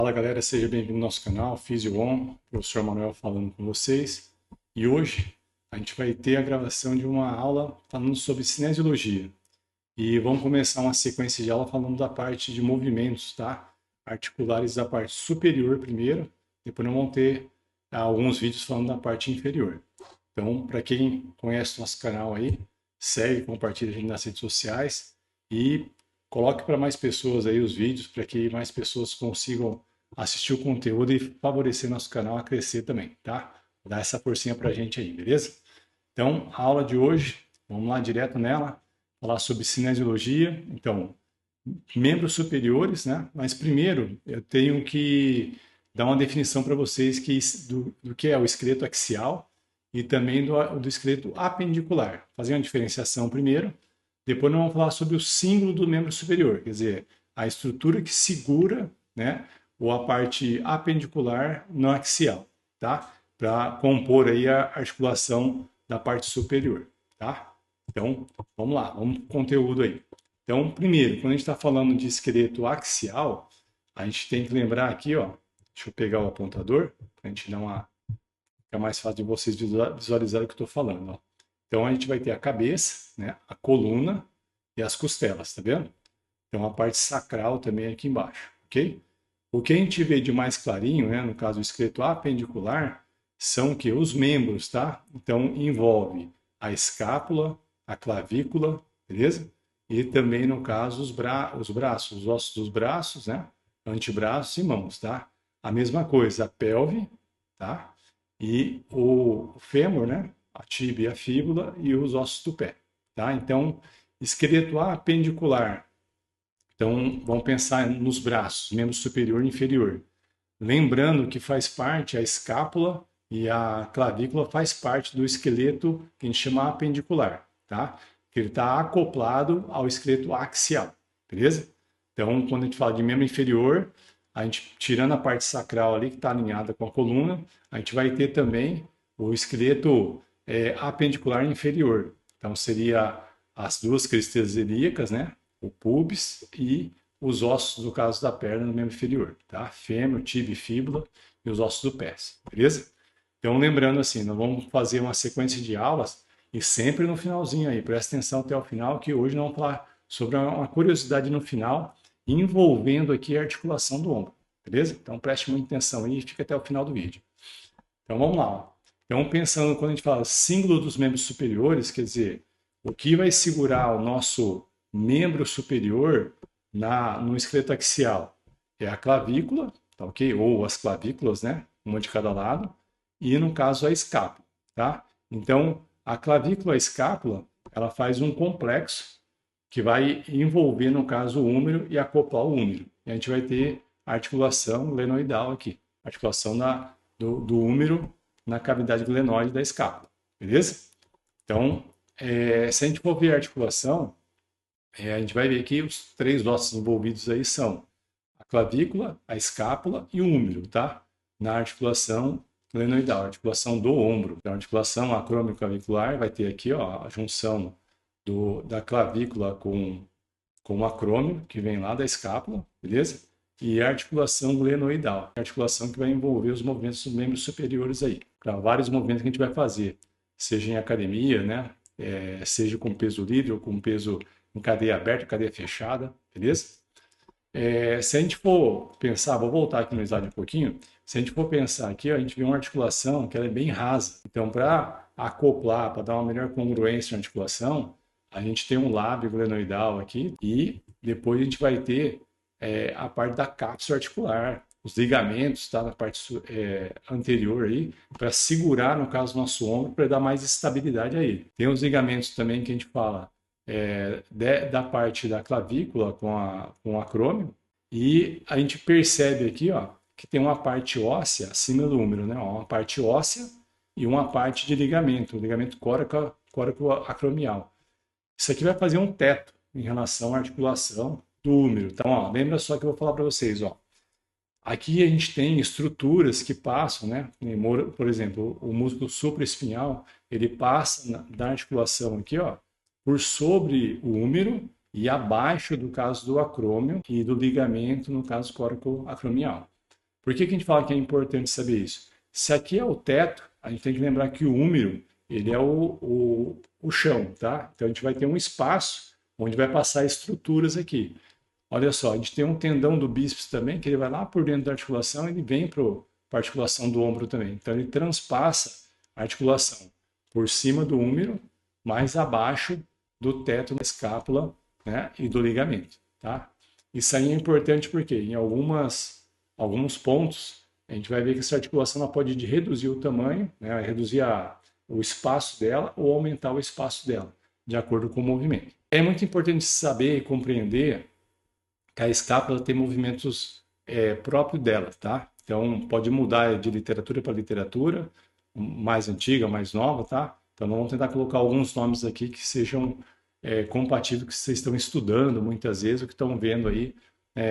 Fala galera, seja bem-vindo ao nosso canal PhysioOn, professor Manuel falando com vocês. E hoje a gente vai ter a gravação de uma aula falando sobre cinesiologia. E vamos começar uma sequência de aula falando da parte de movimentos, tá? Articulares da parte superior primeiro, depois nós vamos ter alguns vídeos falando da parte inferior. Então, para quem conhece o nosso canal aí, segue, compartilha a gente nas redes sociais e coloque para mais pessoas aí os vídeos para que mais pessoas consigam assistir o conteúdo e favorecer nosso canal a crescer também, tá? Dá essa forcinha para a gente aí, beleza? Então, a aula de hoje, vamos lá direto nela, falar sobre cinesiologia. Então, membros superiores, né? Mas primeiro eu tenho que dar uma definição para vocês do que é o esqueleto axial e também do esqueleto apendicular. Fazer uma diferenciação primeiro, depois nós vamos falar sobre o símbolo do membro superior, quer dizer, a estrutura que segura, né, ou a parte apendicular no axial, tá? Para compor aí a articulação da parte superior, tá? Então, vamos lá, vamos para o conteúdo aí. Então, primeiro, quando a gente está falando de esqueleto axial, a gente tem que lembrar aqui, ó, deixa eu pegar o apontador, para a gente dar uma, fica mais fácil de vocês visualizarem o que eu estou falando, ó. Então, a gente vai ter a cabeça, né, a coluna e as costelas, tá vendo? Então, a parte sacral também aqui embaixo, ok? O que a gente vê de mais clarinho, né, no caso do esqueleto apendicular, são que os membros, tá? Então, envolve a escápula, a clavícula, beleza? E também, no caso, os braços, os ossos dos braços, né? Antebraços e mãos, tá? A mesma coisa, a pelve, tá? E o fêmur, né? A tíbia, a fíbula e os ossos do pé, tá? Então, esqueleto apendicular. Então, vamos pensar nos braços, membro superior e inferior. Lembrando que faz parte a escápula e a clavícula faz parte do esqueleto que a gente chama apendicular, tá? Que ele está acoplado ao esqueleto axial, beleza? Então, quando a gente fala de membro inferior, a gente tirando a parte sacral ali que está alinhada com a coluna, a gente vai ter também o esqueleto apendicular inferior. Então, seria as duas cristas ilíacas, né? O pubis e os ossos, no caso da perna, no membro inferior, tá? Fêmur, tíbia e fíbula e os ossos do pé, beleza? Então, lembrando assim, nós vamos fazer uma sequência de aulas e sempre no finalzinho aí, presta atenção até o final, que hoje nós vamos falar sobre uma curiosidade no final, envolvendo aqui a articulação do ombro, beleza? Então, preste muita atenção aí e fica até o final do vídeo. Então, vamos lá. Ó. Então, pensando, quando a gente fala símbolo dos membros superiores, quer dizer, o que vai segurar o nosso membro superior no esqueleto axial é a clavícula, tá ok? Ou as clavículas, né? Uma de cada lado. E, no caso, a escápula, tá? Então, a clavícula e a escápula, ela faz um complexo que vai envolver, no caso, o úmero e acoplar o úmero. E a gente vai ter a articulação glenoidal aqui, articulação do úmero na cavidade glenoide da escápula, beleza? Então, se a gente for ver a articulação, a gente vai ver que os três ossos envolvidos aí são a clavícula, a escápula e o úmero, tá? Na articulação glenoidal, a articulação do ombro. Então, a articulação acromioclavicular vai ter aqui, ó, a junção da clavícula com o acrômio, que vem lá da escápula, beleza? E a articulação glenoidal, a articulação que vai envolver os movimentos dos membros superiores aí, para vários movimentos que a gente vai fazer, seja em academia, né? Seja com peso livre ou com peso em cadeia aberta, cadeia fechada, beleza? Se a gente for pensar, vou voltar aqui no slide um pouquinho, se a gente for pensar aqui, ó, a gente vê uma articulação que ela é bem rasa. Então, para acoplar, para dar uma melhor congruência na articulação, a gente tem um lábio glenoidal aqui e depois a gente vai ter a parte da cápsula articular, os ligamentos, tá, na parte anterior aí, para segurar, no caso, o nosso ombro, para dar mais estabilidade a ele. Tem os ligamentos também que a gente fala da parte da clavícula com o acrômio, e a gente percebe aqui, ó, que tem uma parte óssea acima do úmero, né? Uma parte óssea e uma parte de ligamento, o ligamento córaco-acromial. Isso aqui vai fazer um teto em relação à articulação do úmero. Então, ó, lembra só que eu vou falar para vocês, ó. Aqui a gente tem estruturas que passam, né? Por exemplo, o músculo supraespinhal, ele passa da articulação aqui, ó, por sobre o úmero e abaixo do caso do acrômio e do ligamento, no caso córaco-acromial. Por que que a gente fala que é importante saber isso? Se aqui é o teto, a gente tem que lembrar que o húmero, ele é o chão, tá? Então a gente vai ter um espaço onde vai passar estruturas aqui. Olha só, a gente tem um tendão do bíceps também, que ele vai lá por dentro da articulação, ele vem para a articulação do ombro também. Então ele transpassa a articulação por cima do húmero, mais abaixo do teto da escápula, né, e do ligamento, tá? Isso aí é importante porque em alguns pontos a gente vai ver que essa articulação ela pode reduzir o tamanho, né, reduzir o espaço dela ou aumentar o espaço dela, de acordo com o movimento. É muito importante saber e compreender que a escápula tem movimentos próprios dela, tá? Então pode mudar de literatura para literatura, mais antiga, mais nova, tá? Então vamos tentar colocar alguns nomes aqui que sejam compatíveis com o que vocês estão estudando muitas vezes, o que estão vendo aí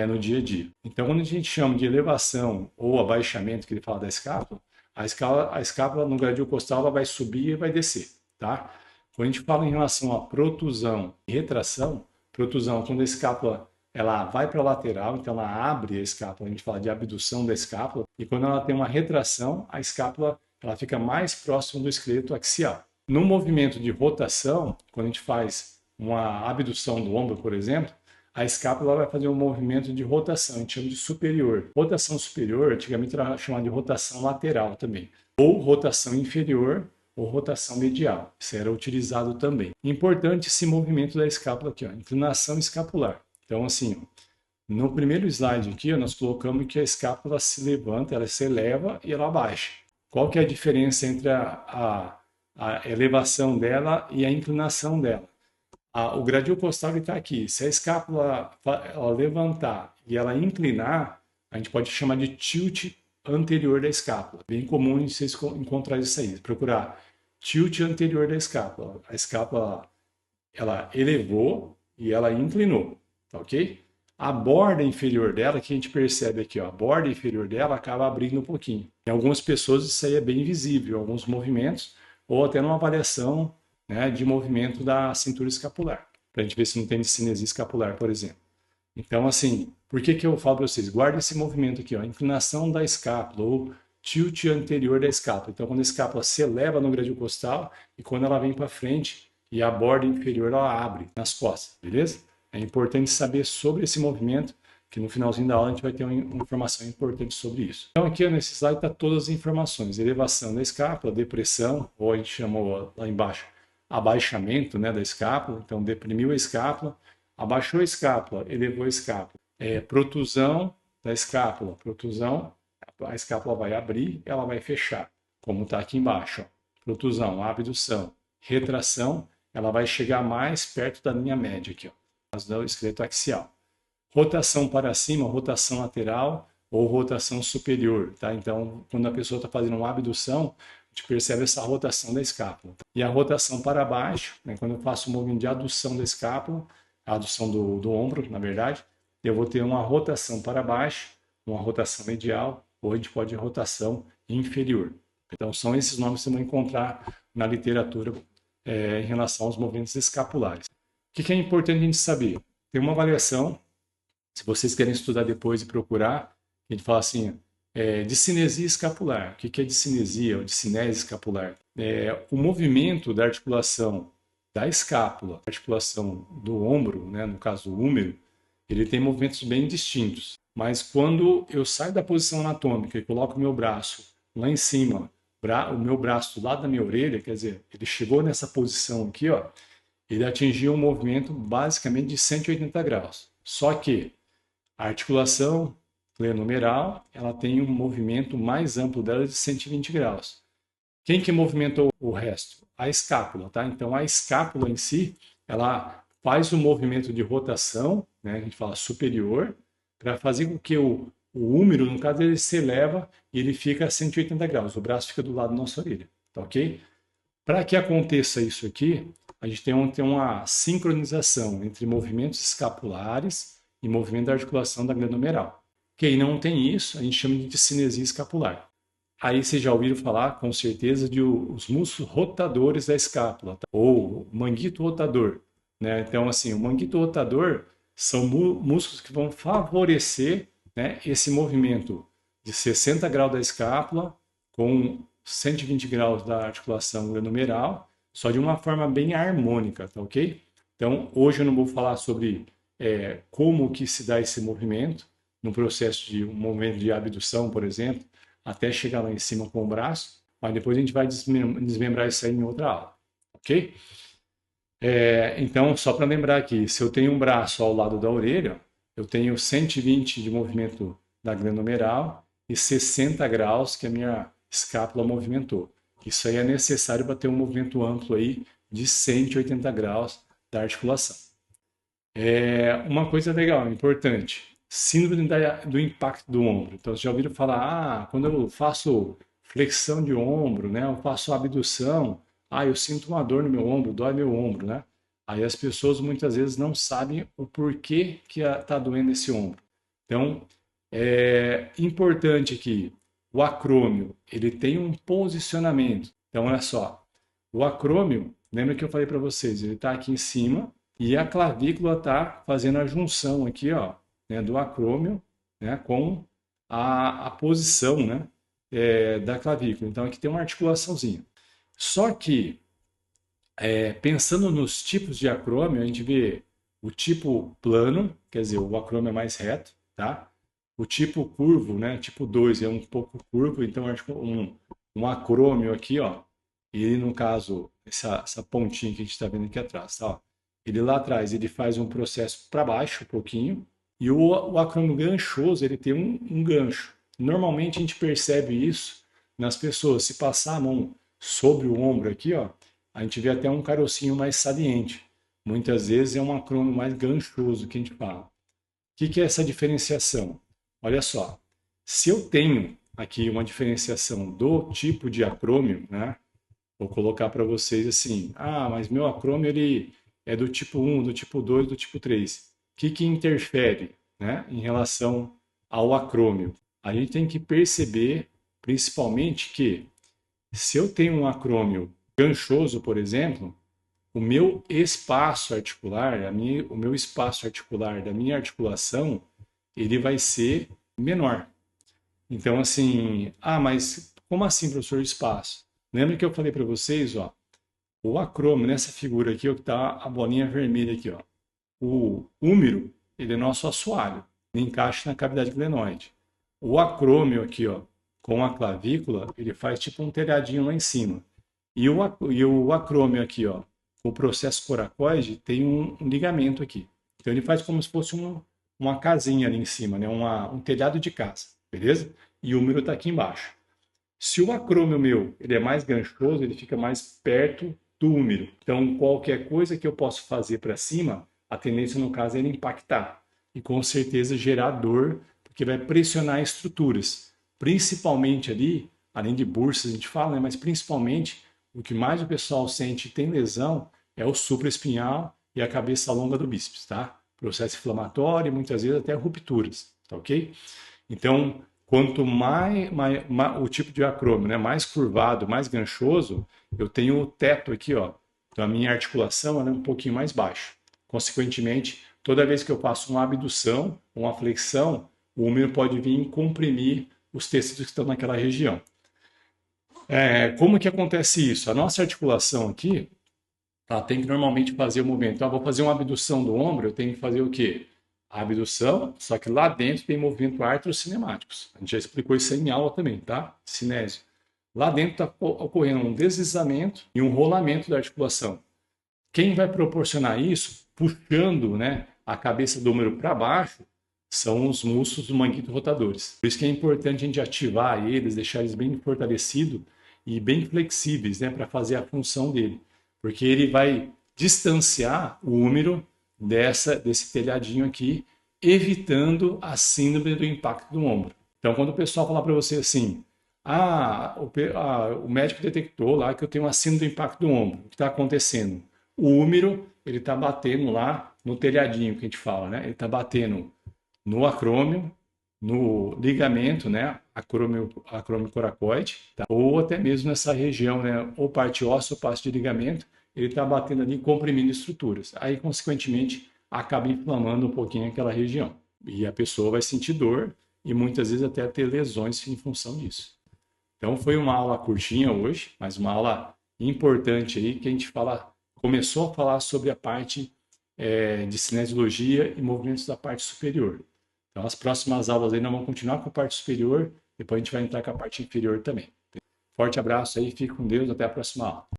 no dia a dia. Então quando a gente chama de elevação ou abaixamento, que ele fala da escápula, a escápula no gradil costal ela vai subir e vai descer, tá? Quando a gente fala em relação a protusão e retração, protusão quando a escápula ela vai para a lateral, então ela abre a escápula, a gente fala de abdução da escápula, e quando ela tem uma retração, a escápula ela fica mais próxima do esqueleto axial. No movimento de rotação, quando a gente faz uma abdução do ombro, por exemplo, a escápula vai fazer um movimento de rotação, a gente chama de superior. Rotação superior, antigamente era chamada de rotação lateral também, ou rotação inferior, ou rotação medial. Isso era utilizado também. Importante esse movimento da escápula aqui, ó, inclinação escapular. Então, assim, no primeiro slide aqui, nós colocamos que a escápula se levanta, ela se eleva e ela abaixa. Qual que é a diferença entre a elevação dela e a inclinação dela? O gradil costal está aqui. Se a escápula ela levantar e ela inclinar, a gente pode chamar de tilt anterior da escápula. Bem comum vocês encontrar isso aí. Procurar tilt anterior da escápula. A escápula ela elevou e ela inclinou. Tá ok? A borda inferior dela, que a gente percebe aqui, ó, a borda inferior dela acaba abrindo um pouquinho. Em algumas pessoas isso aí é bem visível, em alguns movimentos, ou até numa avaliação, né, de movimento da cintura escapular, para a gente ver se não tem cinesia escapular, por exemplo. Então, assim, por que eu falo para vocês? Guarda esse movimento aqui, ó, inclinação da escápula, ou tilt anterior da escápula. Então, quando a escápula se eleva no gradil costal e quando ela vem para frente e a borda inferior ela abre nas costas, beleza? É importante saber sobre esse movimento, que no finalzinho da aula a gente vai ter uma informação importante sobre isso. Então aqui nesse slide está todas as informações. Elevação da escápula, depressão, ou a gente chamou lá embaixo, abaixamento, né, da escápula. Então deprimiu a escápula, abaixou a escápula, elevou a escápula. Protusão da escápula. Protusão, a escápula vai abrir, ela vai fechar, como está aqui embaixo. Ó. Protusão, abdução. Retração, ela vai chegar mais perto da linha média aqui, ó. Do esqueleto axial. Rotação para cima, rotação lateral ou rotação superior, tá? Então, quando a pessoa está fazendo uma abdução, a gente percebe essa rotação da escápula. E a rotação para baixo, né, quando eu faço o movimento de adução da escápula, a adução do ombro, na verdade, eu vou ter uma rotação para baixo, uma rotação medial, ou a gente pode ter rotação inferior. Então, são esses nomes que você vai encontrar na literatura em relação aos movimentos escapulares. O que é importante a gente saber? Tem uma avaliação, se vocês querem estudar depois e procurar, a gente fala assim, discinesia escapular. O que é discinesia ou discinese escapular? O movimento da articulação da escápula, a articulação do ombro, né, no caso do húmero, ele tem movimentos bem distintos. Mas quando eu saio da posição anatômica e coloco o meu braço lá em cima, o meu braço do lado da minha orelha, quer dizer, ele chegou nessa posição aqui, ó, ele atingiu um movimento basicamente de 180 graus. Só que a articulação glenomeral, ela tem um movimento mais amplo dela de 120 graus. Quem que movimentou o resto? A escápula, tá? Então a escápula em si, ela faz um movimento de rotação, né? A gente fala superior, para fazer com que o húmero, no caso, ele se eleva e ele fica a 180 graus. O braço fica do lado da nossa orelha, tá ok? Para que aconteça isso aqui, a gente tem uma sincronização entre movimentos escapulares e movimento da articulação da glenomeral. Quem não tem isso, a gente chama de discinesia escapular. Aí vocês já ouviram falar, com certeza, de os músculos rotadores da escápula, tá? Ou manguito rotador. Né? Então, assim, o manguito rotador são músculos que vão favorecer, né, esse movimento de 60 graus da escápula com 120 graus da articulação glenomeral, só de uma forma bem harmônica, tá ok? Então, hoje eu não vou falar sobre como que se dá esse movimento, no processo de um movimento de abdução, por exemplo, até chegar lá em cima com o braço, mas depois a gente vai desmembrar isso aí em outra aula, ok? Então, só para lembrar aqui, se eu tenho um braço ao lado da orelha, eu tenho 120 de movimento da glenomeral e 60 graus que a minha escápula movimentou. Isso aí é necessário para ter um movimento amplo aí de 180 graus da articulação. Uma coisa legal, importante, síndrome do impacto do ombro. Então, vocês já ouviram falar, quando eu faço flexão de ombro, né, eu faço abdução, eu sinto uma dor no meu ombro, dói meu ombro, né? Aí as pessoas muitas vezes não sabem o porquê que está doendo esse ombro. Então, é importante que o acrômio, ele tem um posicionamento. Então, olha só, o acrômio, lembra que eu falei para vocês, ele está aqui em cima e a clavícula está fazendo a junção aqui, ó, né, do acrômio, né, com a posição, né, da clavícula. Então, aqui tem uma articulaçãozinha. Só que, pensando nos tipos de acrômio, a gente vê o tipo plano, quer dizer, o acrômio é mais reto, tá? O tipo curvo, né? Tipo 2 é um pouco curvo, então acho que um acrômio aqui, ó, e no caso, essa pontinha que a gente está vendo aqui atrás, tá? Ó, ele lá atrás, ele faz um processo para baixo um pouquinho, e o acrômio ganchoso, ele tem um gancho. Normalmente a gente percebe isso nas pessoas, se passar a mão sobre o ombro aqui, ó, a gente vê até um carocinho mais saliente. Muitas vezes é um acrômio mais ganchoso que a gente fala. O que é essa diferenciação? Olha só, se eu tenho aqui uma diferenciação do tipo de acrômio, né? Vou colocar para vocês assim, mas meu acrômio ele é do tipo 1, do tipo 2, do tipo 3. O que interfere, né, em relação ao acrômio? A gente tem que perceber, principalmente, que se eu tenho um acrômio ganchoso, por exemplo, o meu espaço articular, o meu espaço articular da minha articulação, ele vai ser menor. Então, assim, mas como assim, professor, espaço? Lembra que eu falei para vocês, ó, o acrômio, nessa figura aqui, ó, que está a bolinha vermelha aqui, ó, o húmero, ele é nosso assoalho, ele encaixa na cavidade glenoide. O acrômio aqui, ó, com a clavícula, ele faz tipo um telhadinho lá em cima. E o acrômio aqui, ó, o processo coracoide, tem um ligamento aqui. Então ele faz como se fosse uma casinha ali em cima, né? Um telhado de casa, beleza? E o húmero está aqui embaixo. Se o acrômio meu ele é mais ganchoso, ele fica mais perto do húmero. Então qualquer coisa que eu possa fazer para cima, a tendência no caso é ele impactar e com certeza gerar dor, porque vai pressionar estruturas, principalmente ali, além de bursas a gente fala, né? Mas principalmente o que mais o pessoal sente e tem lesão é o supraespinhal e a cabeça longa do bíceps, tá? Processo inflamatório e muitas vezes até rupturas, tá ok? Então, quanto mais o tipo de acrômio, né, mais curvado, mais ganchoso, eu tenho o teto aqui, ó, então a minha articulação ela é um pouquinho mais baixa. Consequentemente, toda vez que eu faço uma abdução, uma flexão, o húmero pode vir comprimir os tecidos que estão naquela região. Como que acontece isso? A nossa articulação aqui, ela tem que normalmente fazer o movimento. Então, eu vou fazer uma abdução do ombro, eu tenho que fazer o quê? A abdução, só que lá dentro tem movimento artrocinemáticos. A gente já explicou isso aí em aula também, tá? Cinésio. Lá dentro está ocorrendo um deslizamento e um rolamento da articulação. Quem vai proporcionar isso, puxando, né, a cabeça do húmero para baixo, são os músculos do manguito rotadores. Por isso que é importante a gente ativar eles, deixar eles bem fortalecidos e bem flexíveis, né, para fazer a função dele. Porque ele vai distanciar o húmero desse telhadinho aqui, evitando a síndrome do impacto do ombro. Então, quando o pessoal falar para você assim, o médico detectou lá que eu tenho uma síndrome do impacto do ombro, o que está acontecendo? O húmero, ele está batendo lá no telhadinho que a gente fala, né? Ele está batendo no acrômio, no ligamento, né? Acrômio coracoide, tá? Ou até mesmo nessa região, né? Ou parte óssea ou parte de ligamento, ele está batendo ali, comprimindo estruturas. Aí, consequentemente, acaba inflamando um pouquinho aquela região. E a pessoa vai sentir dor e muitas vezes até ter lesões em função disso. Então foi uma aula curtinha hoje, mas uma aula importante aí que a gente começou a falar sobre a parte de cinesiologia e movimentos da parte superior. Então as próximas aulas aí nós vamos continuar com a parte superior, depois a gente vai entrar com a parte inferior também. Forte abraço aí, fique com Deus, até a próxima aula.